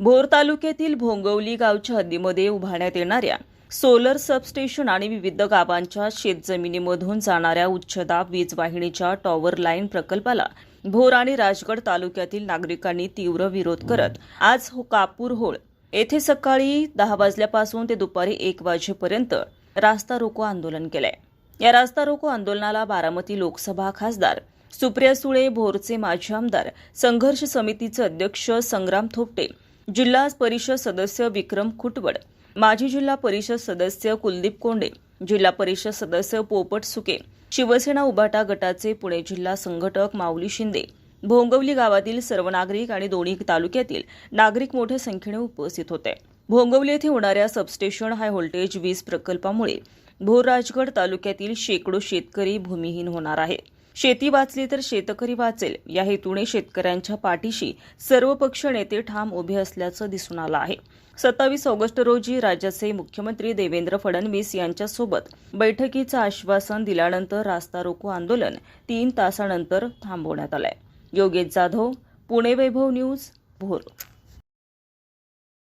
भोर तालुक्यातील भोंगवली गावच्या हद्दीमध्ये उभारण्यात येणाऱ्या सोलर सबस्टेशन आणि विविध गावांच्या शेतजमिनीमधून जाणाऱ्या उच्चदाब वीज वाहिनीच्या टॉवर लाईन प्रकल्पाला भोर आणि राजगड तालुक्यातील नागरिकांनी तीव्र विरोध करत आज कापूर होळ येथे सकाळी 10 वाजल्यापासून ते दुपारी 1 वाजेपर्यंत रास्ता रोको आंदोलन केलंय। या रास्ता रोको आंदोलनाला बारामती लोकसभा खासदार सुप्रिया सुळे, भोरचे माजी आमदार, संघर्ष समितीचे अध्यक्ष संग्राम थोपटे, जिल्हा परिषद सदस्य विक्रम खुटवड, माजी जिल्हा परिषद सदस्य कुलदीप कोंडे, जिल्हा परिषद सदस्य पोपट सुके, शिवसेना उभाटा गटाचे पुणे जिल्हा संघटक माऊली शिंदे, भोंगवली गावातील सर्व नागरिक आणि दोन्ही तालुक्यातील नागरिक मोठ्या संख्येने उपस्थित होते। भोंगवली येथे होणाऱ्या सबस्टेशन हाय व्होल्टेज वीज प्रकल्पामुळे भोर राजगड तालुक्यातील शेकडो शेतकरी भूमिहीन होणार आहे। शेती वाचली तर शेतकरी वाचेल या हेतूने शेतकऱ्यांच्या पाठीशी सर्व पक्ष नेते ठाम उभे असल्याचं दिसून आलं आहे। 27 ऑगस्ट रोजी राज्याचे मुख्यमंत्री देवेंद्र फडणवीस यांच्यासोबत बैठकीचं आश्वासन दिल्यानंतर रास्ता रोको आंदोलन 3 तासानंतर थांबवण्यात आलंय। योगेश जाधव, पुणे वैभव न्यूज, भोर।